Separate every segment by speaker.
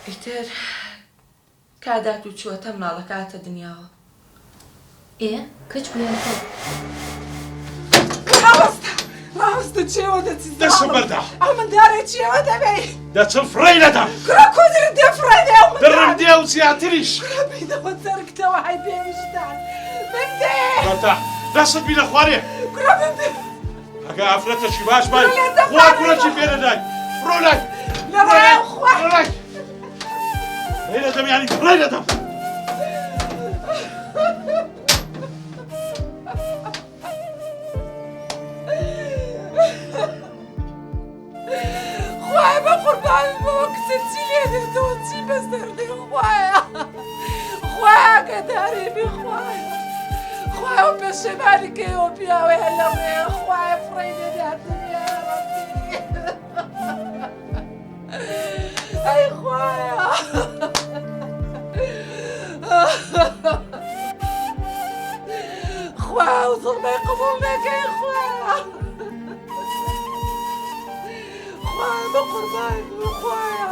Speaker 1: ئیتر کادات و چووەتە مناڵەکاتە دنیاوە.
Speaker 2: کچ بوویان
Speaker 3: ڕاستە چێوە دەچی
Speaker 4: دەستم بەردا
Speaker 3: ئەو منداڵێ چێوە دەبێ
Speaker 4: دەچم فڕی لەدەم
Speaker 3: کرا کۆدر دێفڕێدێ
Speaker 4: دڕم دێ و زیاتریش
Speaker 3: بینەوە دەرکتەوە هەی پێویستان بندێ
Speaker 4: بەردا دەستت بینە خوارێ
Speaker 3: کرا بندێ
Speaker 4: ئەگە ئافرەتەشی باش بای خوا کوڕەکی پێدەدای ڕۆ لای
Speaker 3: لە ڕێم خوا
Speaker 4: ڕۆ لای فڕی لەدەم یانی فڕی لەدەم
Speaker 3: خوای بە قوربانی بەوە کچە چی لێ دێتەوە چی بەس دەردێ خوایە خوایە گەداری بێ خوایە خوایە و پێشێمانی کەیەوە پیاوەیە لە ڕێ خوایە فڕی لێداتنێ ئەی خوایە خوایە و زڵمەی قبوڵ نەکەی خوایە خوایە بە قوربانی بێ خوایە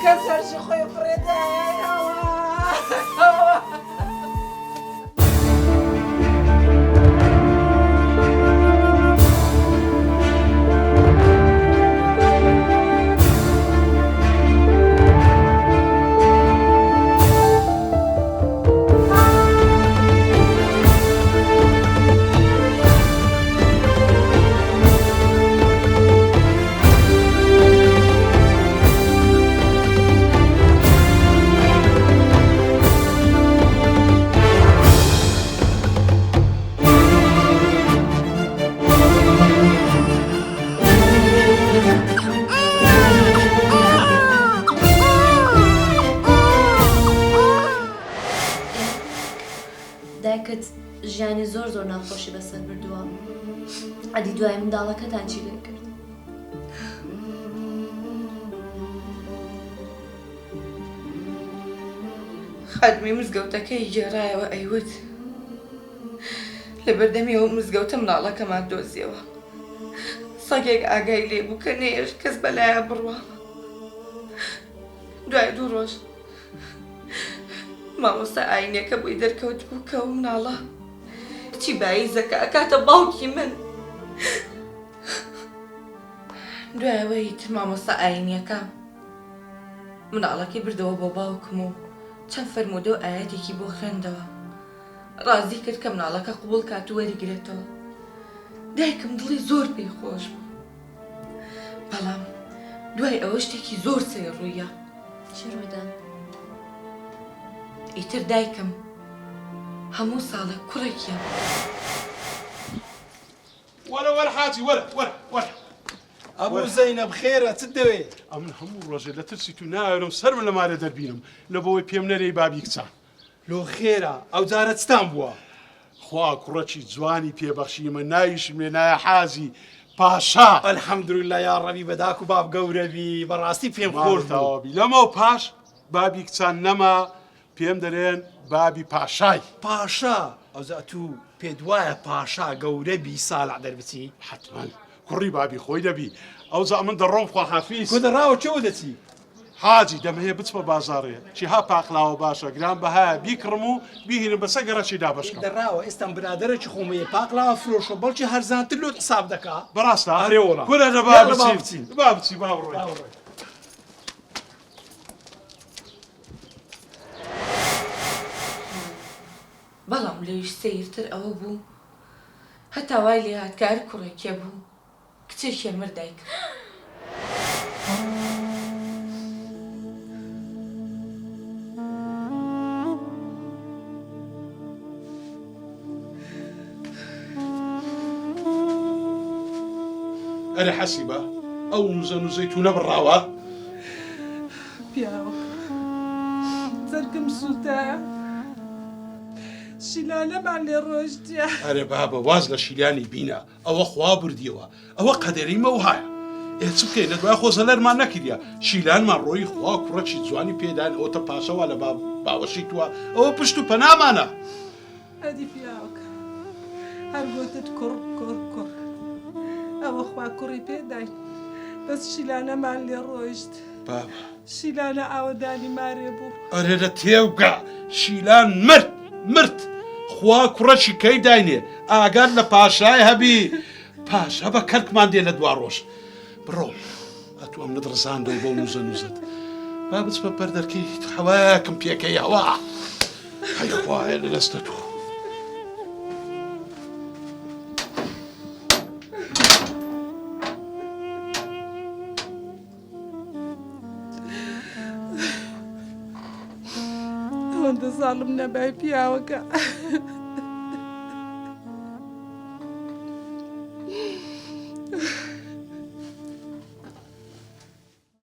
Speaker 3: کەس هەرچی خۆی فڕێدایەوە
Speaker 2: دایکت ژیانی زۆر ناخۆشی بەسەر بردووە ئەدی دوای منداڵەکەتان چی لێ کرد؟
Speaker 1: خادمی مزگەوتەکەی گێڕایەوە ئەیوت لە بەردەمیەوە مزگەوتە مناڵەکەمان دۆزیەوە سەگێک ئاگای لێبوو کە نێژ کەس بەلایە بڕوە دوای 2 ڕۆژ مامۆستا ئاینەکە بووی دەرکەوت بوو کە و مناڵە چی بایی زەکە ئەکاتە باوکی من دوایەوەی تر مامۆستا ئاینیەکە مناڵەکەی بردەوە بۆ باوکم و چەند فەرموودە و ئاەتێکی بۆ خوێندەوە ڕازی کرد کە مناڵەکە قوبوڵ کات و وەریگرێتەوە دایکم دڵی زۆر پێی خۆش بوو بەڵام دوای ئەوە شتێکی زۆر سەیڕوویە
Speaker 2: چی ڕوویدا؟
Speaker 1: ئیتر دایکم هەموو ساڵە کوڕێکیە
Speaker 4: وەرە وەرە حاجی وەرە وەرە وەرە
Speaker 5: ئەبوو زەینەب خێرە چت دەوێت؟
Speaker 4: ئەمن هەموو ڕۆژێ لە ترسی تو ناوێرم سەرم لە مارە دەربینم لەبەوەی پێم نەرەی بابی کچان
Speaker 5: لۆ خێرە ئەو جارە چتان بووە؟
Speaker 4: خوا کوڕەکی جوانی پێبەخشیمە ناویشم لێ نایە حازی پاشا
Speaker 5: ئەلحەمدوللا یا ڕەبی بەداک و باب گەورەبی بەڕاستی پێم خۆش
Speaker 4: تەواوی لەمە و پاش بابی کچان نەما پێم دەرێن بابی پاشای
Speaker 5: پاشا ئەوزە تو پێت وایە پاشا گەورەبی ساڵح دەربچی؟
Speaker 4: حتما کوڕی بابی خۆی دەبی ئەوزە من دەڕۆم خوا حافیز
Speaker 5: کۆ دەڕاوە چێوە دەچی؟
Speaker 4: حاجی دەمەیە بچمە بازاڕێ چیها پاقلاوە باشە گران بەهایە بیکڕم و بیهینم بەسە گەڕەکی دابشکەم
Speaker 5: دەڕاوە ئێستان برادەرێکی خۆمەیە پاقلاوە فرۆشە بەڵکی هەرزانتر لۆت حساب دەکا
Speaker 4: بەڕاستە
Speaker 5: ئارێوەڵا
Speaker 4: کورە لە بابچین بابچی باوڕۆی
Speaker 1: بەڵام لەویش سەیرتر ئەوە بوو هەتا وای لێ هاتکار کوڕێکێ بوو کچێکیە مردایک
Speaker 4: ئەرە حەسیبە ئەو نوزە نوزەی تو نەبڕاوە
Speaker 3: پیاوە زەرگم سووتە شیلانەمان لێ ڕۆژتیە
Speaker 4: ئەرێ بابە واز لە شیلانی بینە ئەوە خوا بردیەوە ئەوە قەدەریمە و هایە چ بکەین لە دوای خۆزەلەرمان نەکردە شیلانمان ڕۆی خوا کوڕەکی جوانی پێدان ئەوتە پاشەوە لە باوەشی تووە ئەوە پشت و پەنامانە
Speaker 3: ئەدی پیاوەکە هەر گوتت کوڕ ئەوەخوا کوڕی پێداین بەس شیلانەمان لێ ڕۆیشت
Speaker 4: بابا
Speaker 3: شیلانە ئاوەدانی مارێ بوو
Speaker 4: ئەرێ لە تێوگا شیلان مرد خوا کوڕەشی کەی داینێ ئاگار لە پاشای هەبی پاشا بە کەرکمان دێ لە دوا ڕۆژ بڕۆ ئەتو ئەم نەدڕزاندەوە بۆ نوزە نوزت با بچمە پەردەرکەی حەواکم پێکەی ئەوە هەی خوایە لە دەستە تو
Speaker 3: ئەوەندە زاڵم نەبای پیاوەکە